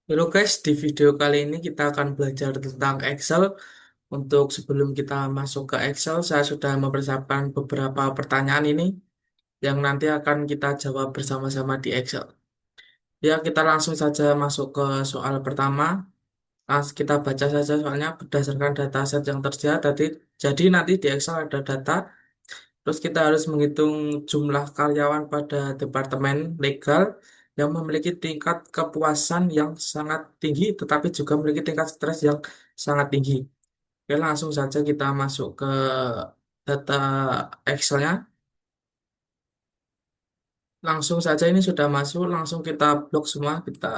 Halo guys, di video kali ini kita akan belajar tentang Excel. Untuk sebelum kita masuk ke Excel, saya sudah mempersiapkan beberapa pertanyaan ini yang nanti akan kita jawab bersama-sama di Excel. Ya, kita langsung saja masuk ke soal pertama. Kita baca saja soalnya berdasarkan dataset yang tersedia tadi. Jadi nanti di Excel ada data, terus kita harus menghitung jumlah karyawan pada departemen legal yang memiliki tingkat kepuasan yang sangat tinggi, tetapi juga memiliki tingkat stres yang sangat tinggi. Oke, langsung saja kita masuk ke data Excel-nya. Langsung saja ini sudah masuk, langsung kita blok semua. Kita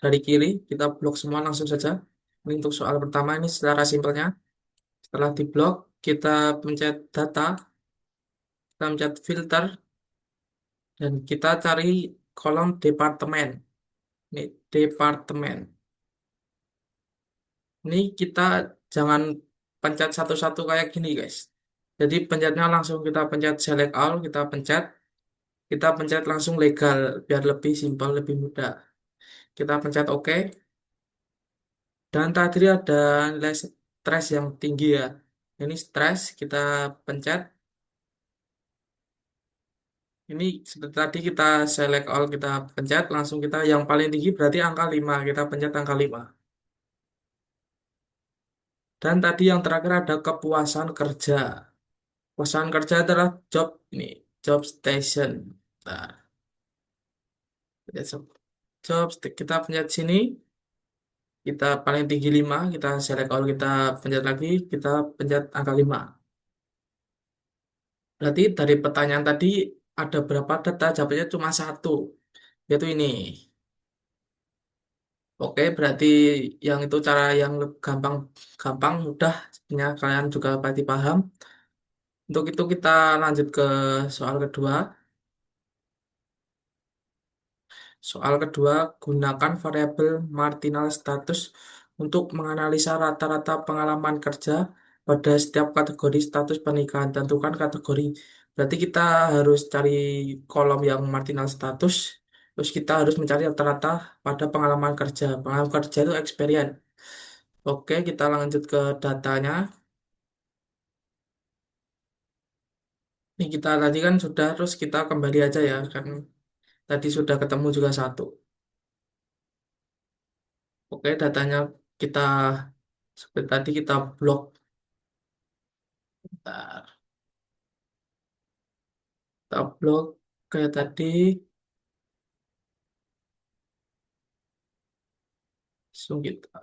dari kiri, kita blok semua langsung saja. Ini untuk soal pertama ini secara simpelnya. Setelah diblok, kita pencet data, kita pencet filter, dan kita cari kolom departemen. Ini departemen. Ini kita jangan pencet satu-satu kayak gini, guys. Jadi pencetnya langsung kita pencet select all, kita pencet langsung legal biar lebih simpel, lebih mudah. Kita pencet OK. Dan tadi ada nilai stres yang tinggi ya. Ini stres, kita pencet. Ini seperti tadi kita select all, kita pencet langsung kita yang paling tinggi berarti angka 5. Kita pencet angka 5. Dan tadi yang terakhir ada kepuasan kerja. Kepuasan kerja adalah job ini, job station. Nah, kita kita pencet sini, kita paling tinggi 5, kita select all, kita pencet lagi, kita pencet angka 5. Berarti dari pertanyaan tadi ada berapa data? Jawabannya cuma satu, yaitu ini. Oke, berarti yang itu cara yang gampang, gampang, mudah, sebenarnya kalian juga pasti paham. Untuk itu kita lanjut ke soal kedua. Soal kedua, gunakan variabel marginal status untuk menganalisa rata-rata pengalaman kerja pada setiap kategori status pernikahan. Tentukan kategori. Berarti kita harus cari kolom yang marginal status, terus kita harus mencari rata-rata pada pengalaman kerja. Pengalaman kerja itu experience. Oke, kita lanjut ke datanya. Ini kita tadi kan sudah, terus kita kembali aja ya, kan tadi sudah ketemu juga satu. Oke, datanya kita seperti tadi kita blok. Bentar. Kita blok kayak tadi. Langsung kita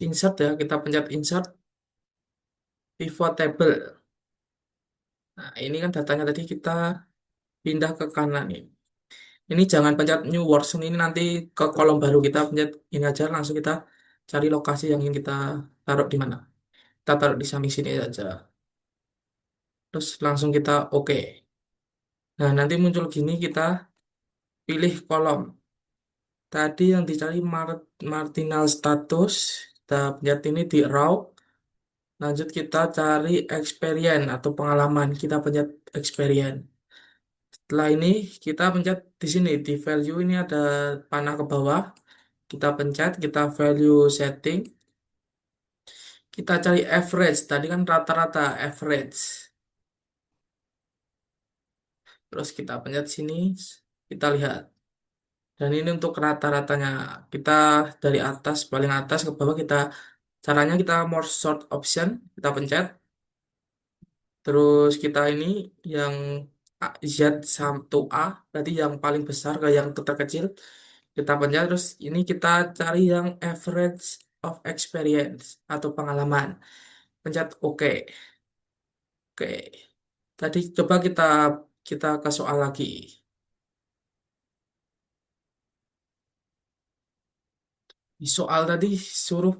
insert ya. Kita pencet insert pivot table. Nah, ini kan datanya tadi kita pindah ke kanan nih. Ini jangan pencet new worksheet, ini nanti ke kolom baru. Kita pencet ini aja, langsung kita cari lokasi yang ingin kita taruh di mana. Kita taruh di samping sini aja. Terus langsung kita oke. Nah, nanti muncul gini, kita pilih kolom. Tadi yang dicari marginal status. Kita pencet ini di raw. Lanjut kita cari experience atau pengalaman. Kita pencet experience. Setelah ini kita pencet di sini di value, ini ada panah ke bawah. Kita pencet, kita value setting. Kita cari average. Tadi kan rata-rata average. Terus kita pencet sini. Kita lihat. Dan ini untuk rata-ratanya. Kita dari atas, paling atas ke bawah, caranya kita more short option. Kita pencet. Terus kita ini yang Z to A, berarti yang paling besar ke yang terkecil. Kita pencet, terus ini kita cari yang average of experience atau pengalaman. Pencet OK. Oke. Tadi coba kita kita ke soal lagi. Di soal tadi suruh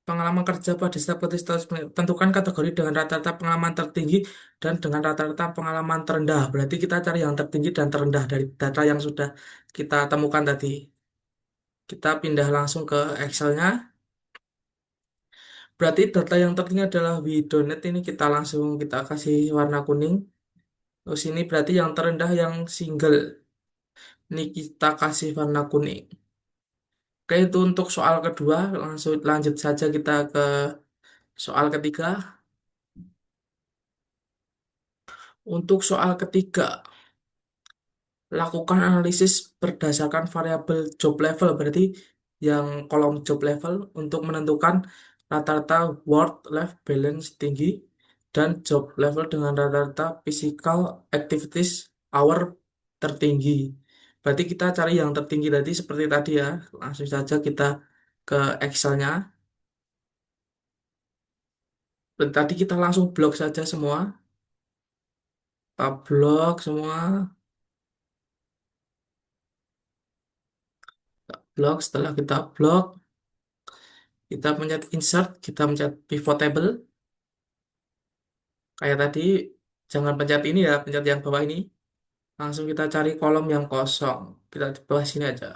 pengalaman kerja pada setiap status, tentukan kategori dengan rata-rata pengalaman tertinggi dan dengan rata-rata pengalaman terendah. Berarti kita cari yang tertinggi dan terendah dari data yang sudah kita temukan tadi. Kita pindah langsung ke Excel-nya. Berarti data yang tertinggi adalah WeDonate, ini kita langsung kita kasih warna kuning. Terus ini berarti yang terendah yang single. Ini kita kasih warna kuning. Oke, itu untuk soal kedua. Langsung lanjut saja kita ke soal ketiga. Untuk soal ketiga, lakukan analisis berdasarkan variabel job level, berarti yang kolom job level untuk menentukan rata-rata work-life balance tinggi dan job level dengan rata-rata physical activities hour tertinggi. Berarti kita cari yang tertinggi tadi seperti tadi ya. Langsung saja kita ke Excel-nya. Dan tadi kita langsung blok saja semua. Kita blok semua. Blok, setelah kita blok, kita pencet insert, kita pencet pivot table. Kayak tadi, jangan pencet ini ya, pencet yang bawah ini. Langsung kita cari kolom yang kosong. Kita di bawah sini aja.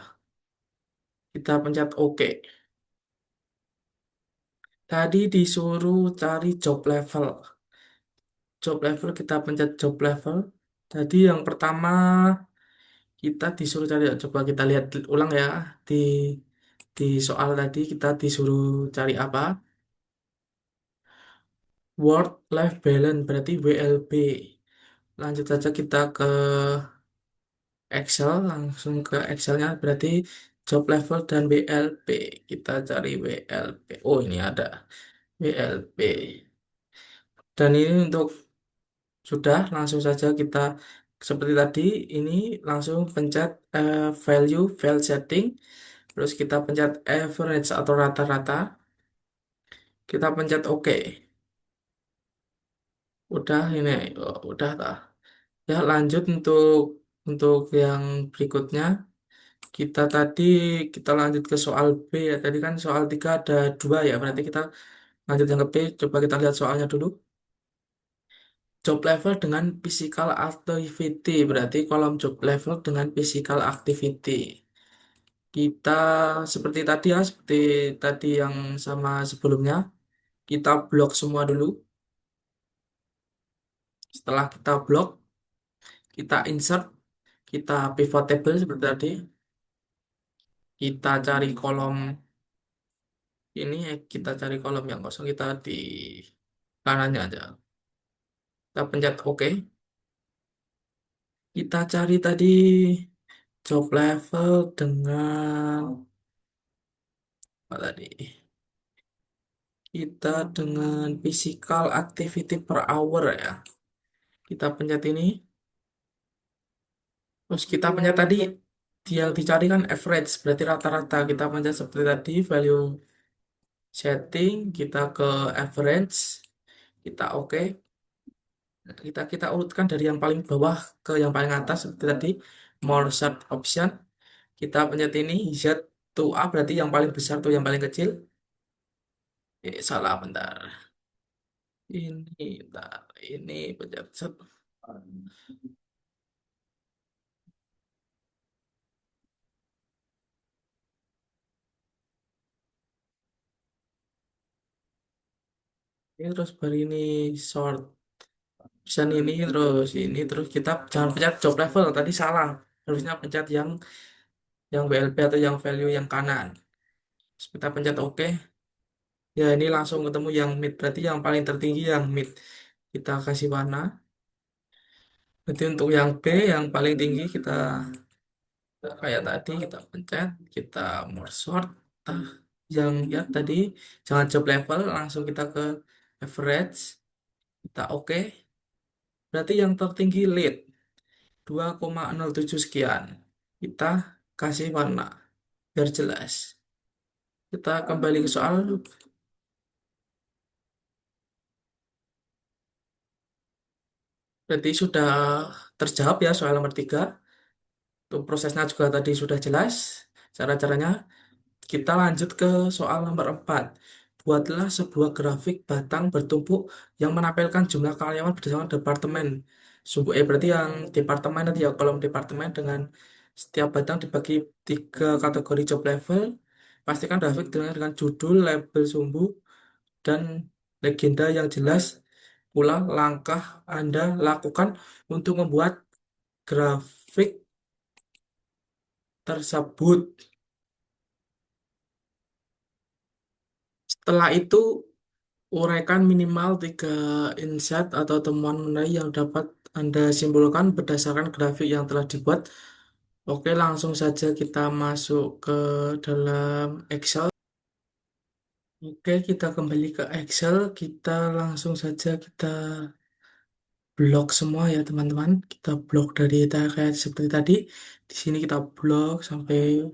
Kita pencet OK. Tadi disuruh cari job level. Job level, kita pencet job level. Tadi yang pertama, kita disuruh cari, coba kita lihat ulang ya. Di, di soal tadi, kita disuruh cari apa? Work Life Balance, berarti WLB. Lanjut saja kita ke Excel, langsung ke Excelnya berarti job level dan WLP. Kita cari WLP. Oh, ini ada WLP. Dan ini untuk sudah langsung saja kita seperti tadi ini langsung pencet value file setting. Terus kita pencet average atau rata-rata. Kita pencet OK. Udah ini, oh, udah tak. Ya, lanjut untuk yang berikutnya. Kita tadi kita lanjut ke soal B ya. Tadi kan soal 3 ada dua ya. Berarti kita lanjut yang ke B. Coba kita lihat soalnya dulu. Job level dengan physical activity. Berarti kolom job level dengan physical activity. Kita seperti tadi ya. Seperti tadi yang sama sebelumnya. Kita blok semua dulu. Setelah kita blok, kita insert. Kita pivot table seperti tadi. Kita cari kolom ini. Kita cari kolom yang kosong. Kita di kanannya aja. Kita pencet OK. Kita cari tadi job level dengan apa tadi? Kita dengan physical activity per hour ya. Kita pencet ini. Terus kita pencet tadi yang dicari kan average, berarti rata-rata. Kita pencet seperti tadi value setting, kita ke average, kita OK. Kita urutkan dari yang paling bawah ke yang paling atas seperti tadi. More search option. Kita pencet ini Z to A berarti yang paling besar tuh yang paling kecil. Salah bentar. Bentar. Ini pencet set. Ini terus baru ini short option ini terus kita jangan pencet job level tadi salah. Harusnya pencet yang WLP atau yang value yang kanan. Terus kita pencet OK. Ya ini langsung ketemu yang mid berarti yang paling tertinggi yang mid. Kita kasih warna. Berarti untuk yang B yang paling tinggi kita kayak tadi kita pencet, kita more sort. Nah, yang ya tadi jangan job level, langsung kita ke average, kita OK. Berarti yang tertinggi lead 2,07 sekian. Kita kasih warna biar jelas. Kita kembali ke soal. Berarti sudah terjawab ya soal nomor 3. Untuk prosesnya juga tadi sudah jelas. Cara-caranya. Kita lanjut ke soal nomor 4. Buatlah sebuah grafik batang bertumpuk yang menampilkan jumlah karyawan berdasarkan departemen. Sumbu berarti yang departemen nanti ya kolom departemen dengan setiap batang dibagi 3 kategori job level. Pastikan grafik dengan judul, label sumbu, dan legenda yang jelas. Pula langkah Anda lakukan untuk membuat grafik tersebut. Setelah itu, uraikan minimal tiga insight atau temuan menarik yang dapat Anda simpulkan berdasarkan grafik yang telah dibuat. Oke, langsung saja kita masuk ke dalam Excel. Oke, kita kembali ke Excel. Kita langsung saja kita blok semua ya teman-teman. Kita blok dari kayak seperti tadi. Di sini kita blok sampai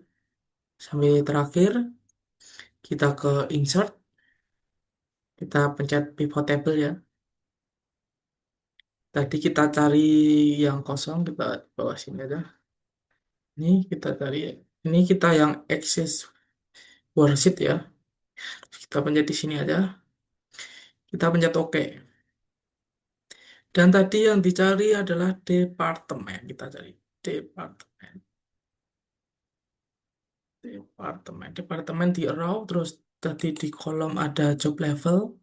sampai terakhir. Kita ke insert. Kita pencet pivot table ya. Tadi kita cari yang kosong, kita bawah sini aja. Ini kita cari. Ini kita yang access worksheet ya. Kita pencet di sini aja. Kita pencet OK. Dan tadi yang dicari adalah departemen. Kita cari departemen. Departemen di row, terus tadi di kolom ada job level.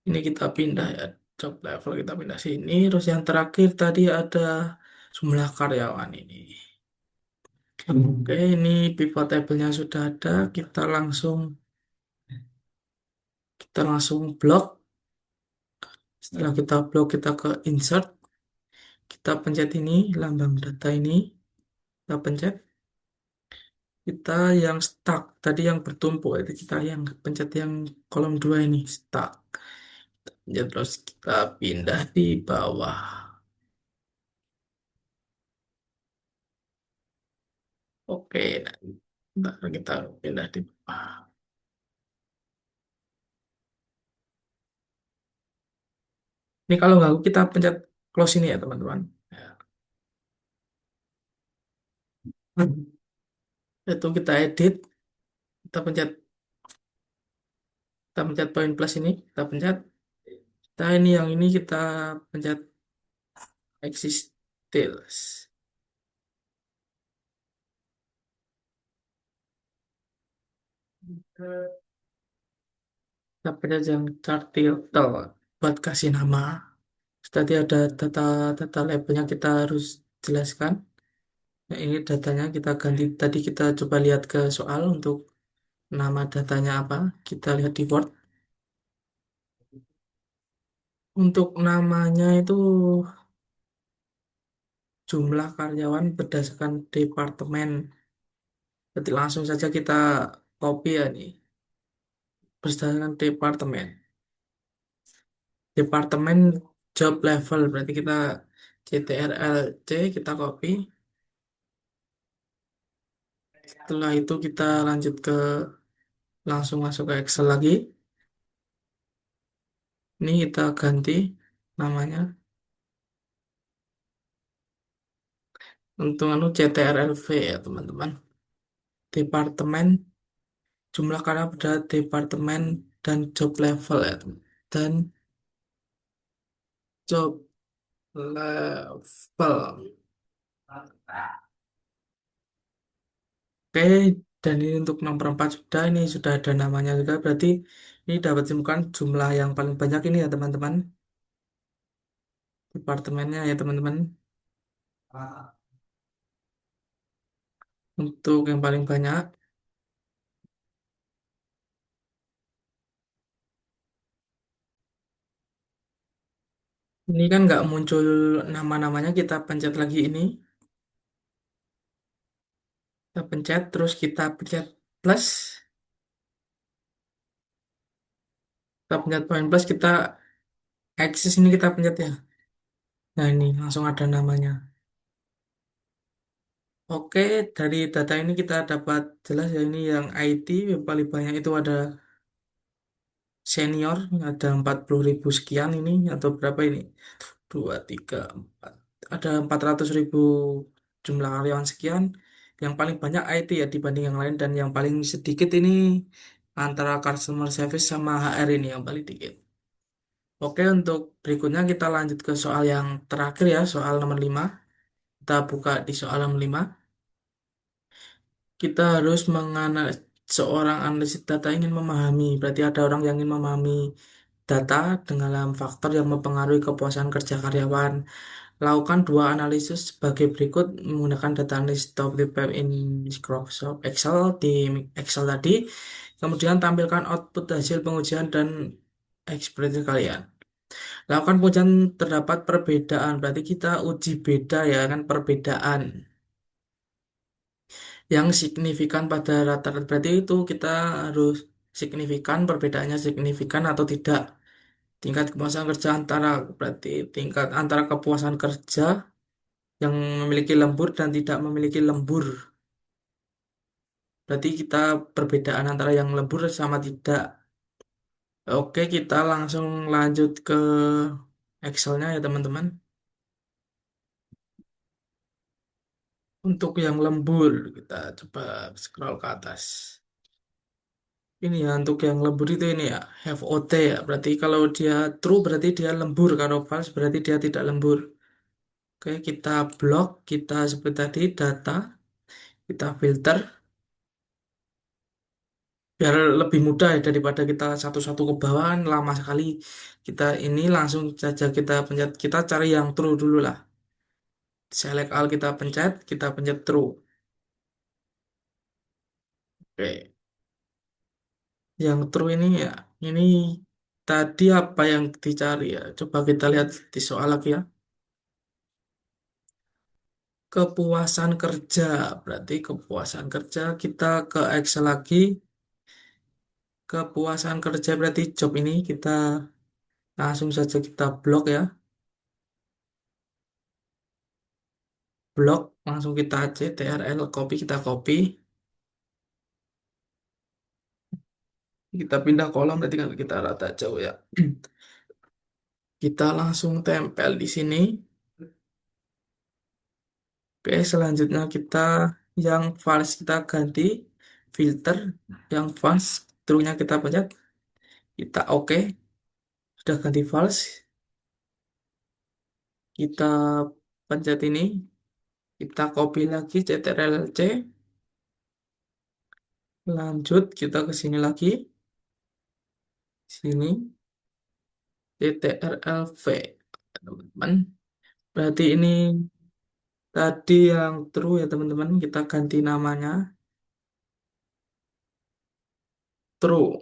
Ini kita pindah ya, job level kita pindah sini. Terus yang terakhir tadi ada jumlah karyawan ini. Oke, ini pivot table-nya sudah ada. Kita langsung blok. Setelah kita blok, kita ke insert. Kita pencet ini, lambang data ini. Kita pencet. Kita yang stuck, tadi yang bertumpuk, itu kita yang pencet yang kolom 2 ini, stuck. Ya, terus kita pindah di bawah. Oke, nah, ntar kita pindah di bawah. Ini kalau nggak kita pencet close ini ya teman-teman. Ya. Itu kita edit, kita pencet, poin plus ini, kita pencet. Kita ini yang ini kita pencet exist details. Kita pencet yang chart title buat kasih nama. Tadi ada data labelnya kita harus jelaskan. Nah, ini datanya kita ganti. Tadi kita coba lihat ke soal untuk nama datanya apa. Kita lihat di Word. Untuk namanya itu jumlah karyawan berdasarkan departemen. Jadi langsung saja kita copy ya nih. Berdasarkan departemen. Departemen job level. Berarti kita CTRL-C kita copy. Setelah itu kita lanjut ke langsung masuk ke Excel lagi. Ini kita ganti namanya untuk CTRLV ya teman-teman. Departemen jumlah karya pada departemen dan job level ya teman. Dan job level. Oke, dan ini untuk nomor 4 sudah, ini sudah ada namanya juga. Berarti ini dapat ditemukan jumlah yang paling banyak ini ya teman-teman. Departemennya ya teman-teman. Untuk yang paling banyak. Ini kan nggak muncul nama-namanya, kita pencet lagi ini. Kita pencet, terus kita pencet plus. Kita pencet poin plus, kita akses ini kita pencet ya. Nah ini langsung ada namanya. Oke, dari data ini kita dapat jelas ya ini yang IT yang paling banyak itu ada senior, ada 40.000 sekian ini atau berapa ini? 2, 3, 4. Ada 400.000 jumlah karyawan sekian. Yang paling banyak IT ya dibanding yang lain dan yang paling sedikit ini antara customer service sama HR ini yang paling dikit. Oke, untuk berikutnya kita lanjut ke soal yang terakhir ya, soal nomor 5. Kita buka di soal nomor 5. Kita harus menganalisis seorang analisis data ingin memahami, berarti ada orang yang ingin memahami data dengan faktor yang mempengaruhi kepuasan kerja karyawan. Lakukan dua analisis sebagai berikut menggunakan data list of the pipe in Microsoft Excel di Excel tadi. Kemudian tampilkan output hasil pengujian dan ekspresi kalian. Lakukan pengujian terdapat perbedaan, berarti kita uji beda ya kan perbedaan yang signifikan pada rata-rata. Berarti itu kita harus signifikan, perbedaannya signifikan atau tidak. Tingkat kepuasan kerja antara berarti tingkat antara kepuasan kerja yang memiliki lembur dan tidak memiliki lembur. Berarti kita perbedaan antara yang lembur sama tidak. Oke, kita langsung lanjut ke Excelnya ya teman-teman. Untuk yang lembur, kita coba scroll ke atas. Ini ya, untuk yang lembur itu ini ya, FOT ya. Berarti kalau dia true berarti dia lembur. Kalau false berarti dia tidak lembur. Oke, kita blok, kita seperti tadi data, kita filter. Biar lebih mudah ya daripada kita satu-satu ke bawah kan lama sekali. Kita ini langsung saja kita pencet, kita cari yang true dulu lah. Select all kita pencet true. Oke, yang true ini ya, ini tadi apa yang dicari ya? Coba kita lihat di soal lagi ya. Kepuasan kerja, berarti kepuasan kerja kita ke Excel lagi. Kepuasan kerja berarti job ini kita langsung saja kita blok ya. Blok langsung kita CTRL copy kita copy. Kita pindah kolom berarti kan kita rata jauh ya. Kita langsung tempel di sini. Oke, selanjutnya kita yang false kita ganti filter yang false true-nya kita pencet. Kita oke, sudah ganti false. Kita pencet ini, kita copy lagi CTRL C. Lanjut kita ke sini lagi. Sini CTRL V. Teman-teman. Berarti ini tadi yang true ya teman-teman. Kita ganti namanya true.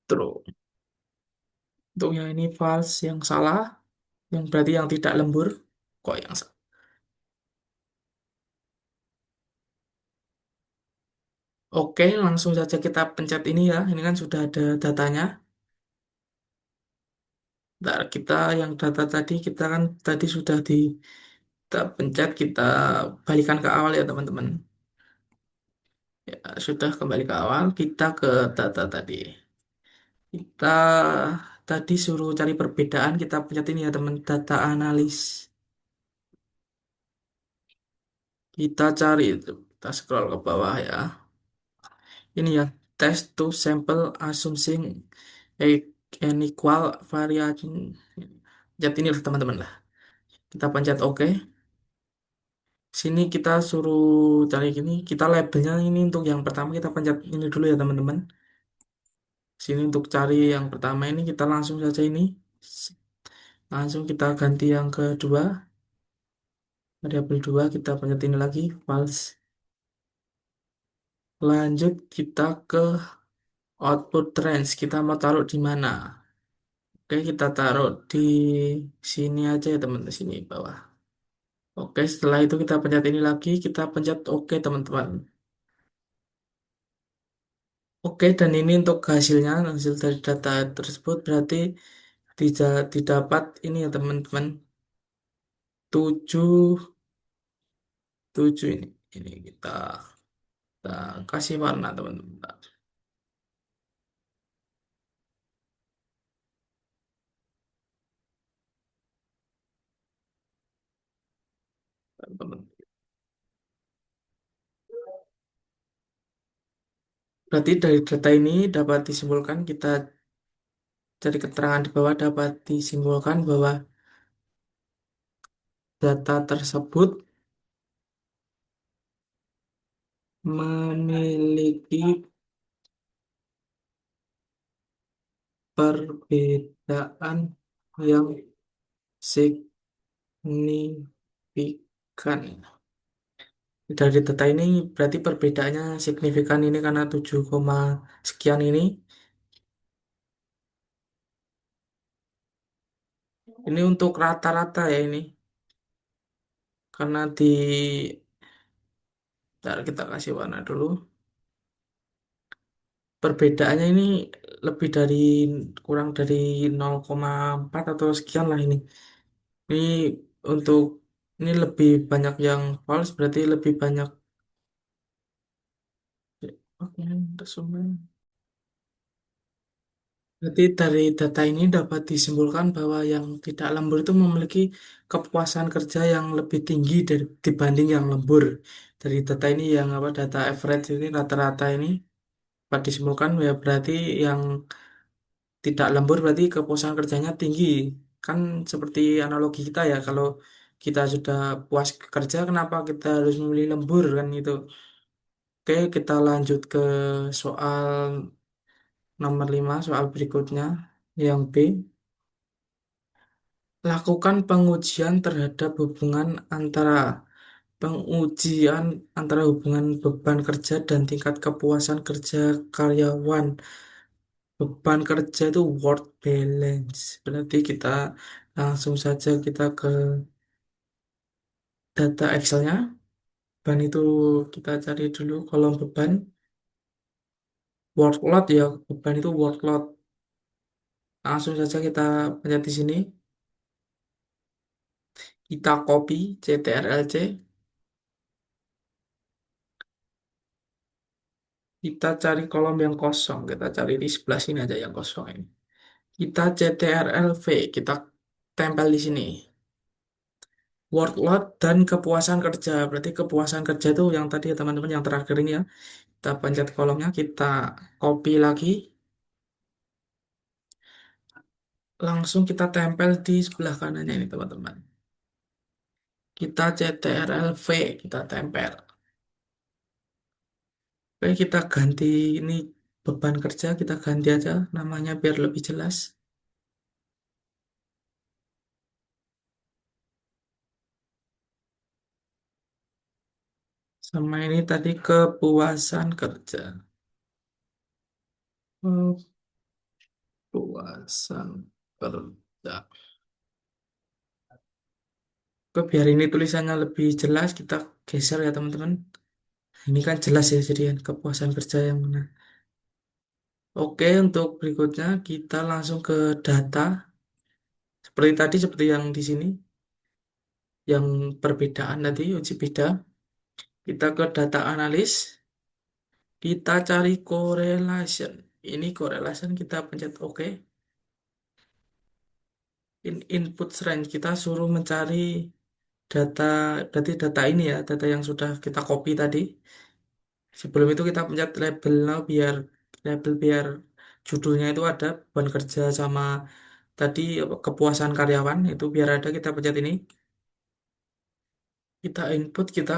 True. Untuk yang ini false yang salah, yang berarti yang tidak lembur. Kok yang salah? Oke, langsung saja kita pencet ini ya. Ini kan sudah ada datanya. Ntar kita yang data tadi kita kan tadi sudah kita pencet, kita balikan ke awal ya teman-teman. Ya, sudah kembali ke awal, kita ke data tadi. Kita tadi suruh cari perbedaan, kita pencet ini ya teman, data analis. Kita cari itu, kita scroll ke bawah ya. Ini ya, test to sample assuming an equal variation. Pencet ini lah teman-teman lah. Kita pencet OK. Sini kita suruh cari gini, kita labelnya ini untuk yang pertama kita pencet ini dulu ya teman-teman. Sini untuk cari yang pertama ini kita langsung saja ini. Langsung kita ganti yang kedua. Variabel 2 kita pencet ini lagi, false. Lanjut kita ke output range. Kita mau taruh di mana? Oke, kita taruh di sini aja ya teman, di sini bawah. Oke, setelah itu kita pencet ini lagi, kita pencet OK teman-teman. Oke, dan ini untuk hasilnya, hasil dari data tersebut berarti didapat ini ya teman-teman, 7 7 ini. Ini kita kasih warna teman-teman. Teman-teman. Berarti dari data ini dapat disimpulkan kita dari keterangan di bawah dapat disimpulkan bahwa data tersebut memiliki perbedaan yang signifikan. Dari data ini berarti perbedaannya signifikan ini karena 7, sekian ini. Ini untuk rata-rata ya ini. Karena di Bentar, kita kasih warna dulu. Perbedaannya ini lebih dari kurang dari 0,4 atau sekian lah ini. Ini untuk ini lebih banyak yang false berarti lebih banyak. Oke, resumen. Berarti dari data ini dapat disimpulkan bahwa yang tidak lembur itu memiliki kepuasan kerja yang lebih tinggi dibanding yang lembur. Dari data ini yang apa data average ini rata-rata ini dapat disimpulkan ya berarti yang tidak lembur berarti kepuasan kerjanya tinggi. Kan seperti analogi kita ya kalau kita sudah puas kerja kenapa kita harus memilih lembur kan itu. Oke, kita lanjut ke soal nomor 5 soal berikutnya yang B. Lakukan pengujian terhadap pengujian antara hubungan beban kerja dan tingkat kepuasan kerja karyawan. Beban kerja itu work balance. Berarti kita langsung saja kita ke data Excel-nya. Beban itu kita cari dulu kolom beban. Workload ya, beban itu workload. Langsung saja kita pencet di sini. Kita copy CTRL-C. Kita cari kolom yang kosong. Kita cari di sebelah sini aja yang kosong ini. Kita CTRL-V. Kita tempel di sini. Workload dan kepuasan kerja. Berarti kepuasan kerja itu yang tadi ya teman-teman yang terakhir ini ya. Kita pencet kolomnya, kita copy lagi, langsung kita tempel di sebelah kanannya ini teman-teman. Kita CTRL-V, kita tempel. Oke, kita ganti ini beban kerja, kita ganti aja namanya biar lebih jelas. Sama ini tadi kepuasan kerja. Kepuasan kerja. Oke, biar ini tulisannya lebih jelas, kita geser ya teman-teman. Ini kan jelas ya, jadi kan kepuasan kerja yang mana. Oke, untuk berikutnya kita langsung ke data. Seperti tadi, seperti yang di sini, yang perbedaan tadi, uji beda. Kita ke data analis, kita cari correlation. Ini correlation, kita pencet OK. Input range, kita suruh mencari data, berarti data ini ya, data yang sudah kita copy tadi. Sebelum itu kita pencet label now, biar judulnya itu ada beban kerja sama tadi apa, kepuasan karyawan, itu biar ada kita pencet ini. Kita input, kita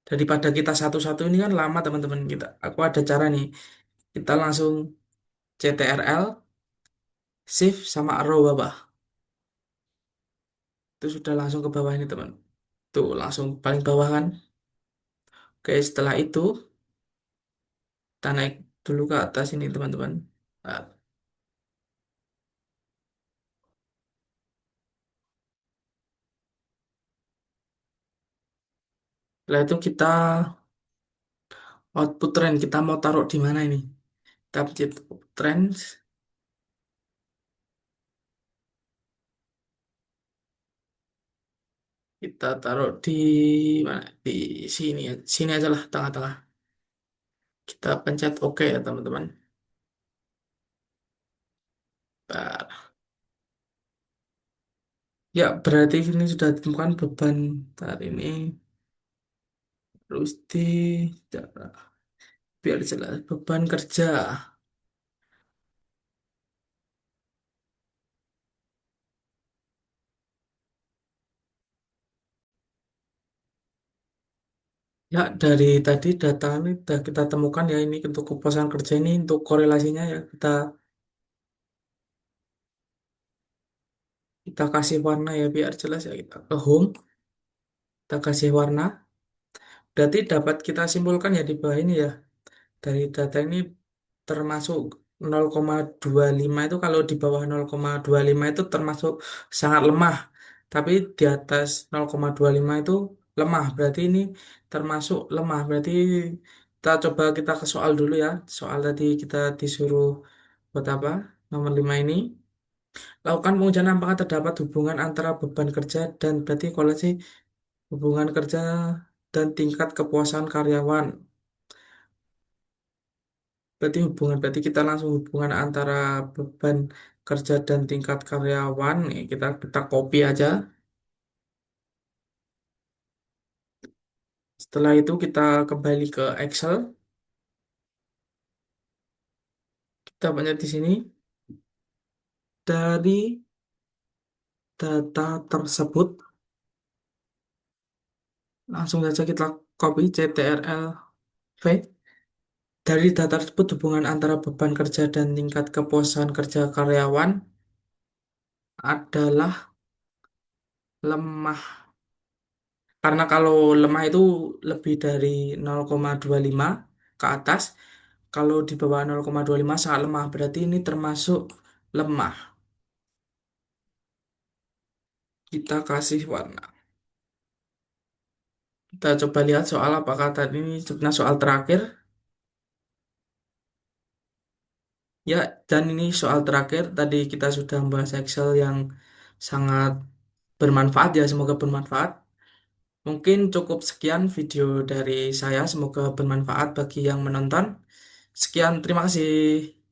daripada kita satu-satu ini kan lama teman-teman kita. Aku ada cara nih. Kita langsung CTRL, shift sama arrow bawah. Itu sudah langsung ke bawah ini teman. Tuh langsung paling bawah kan. Oke, setelah itu kita naik dulu ke atas ini teman-teman. Nah, setelah itu kita output trend. Kita mau taruh di mana ini? Kita pencet trend. Kita taruh di mana? Di sini, sini aja lah tengah-tengah. Kita pencet OK ya teman-teman. Nah, ya, berarti ini sudah ditemukan beban saat ini. Terus di biar jelas beban kerja. Ya, dari tadi data ini sudah kita temukan ya ini untuk kepuasan kerja ini untuk korelasinya ya kita Kita kasih warna ya biar jelas ya. Kita ke home, kita kasih warna. Berarti dapat kita simpulkan ya di bawah ini ya. Dari data ini termasuk 0,25 itu, kalau di bawah 0,25 itu termasuk sangat lemah. Tapi di atas 0,25 itu lemah. Berarti ini termasuk lemah. Berarti kita ke soal dulu ya. Soal tadi kita disuruh buat apa? Nomor 5 ini. Lakukan pengujian apakah terdapat hubungan antara beban kerja dan berarti korelasi hubungan kerja dan tingkat kepuasan karyawan. Berarti kita langsung hubungan antara beban kerja dan tingkat karyawan. Nih, kita copy aja. Setelah itu kita kembali ke Excel. Kita banyak di sini dari data tersebut langsung saja kita copy CTRL V. Dari data tersebut hubungan antara beban kerja dan tingkat kepuasan kerja karyawan adalah lemah. Karena kalau lemah itu lebih dari 0,25 ke atas, kalau di bawah 0,25 sangat lemah, berarti ini termasuk lemah. Kita kasih warna. Kita coba lihat soal apakah tadi ini sebenarnya soal terakhir. Ya, dan ini soal terakhir. Tadi kita sudah membahas Excel yang sangat bermanfaat ya, semoga bermanfaat. Mungkin cukup sekian video dari saya, semoga bermanfaat bagi yang menonton. Sekian, terima kasih.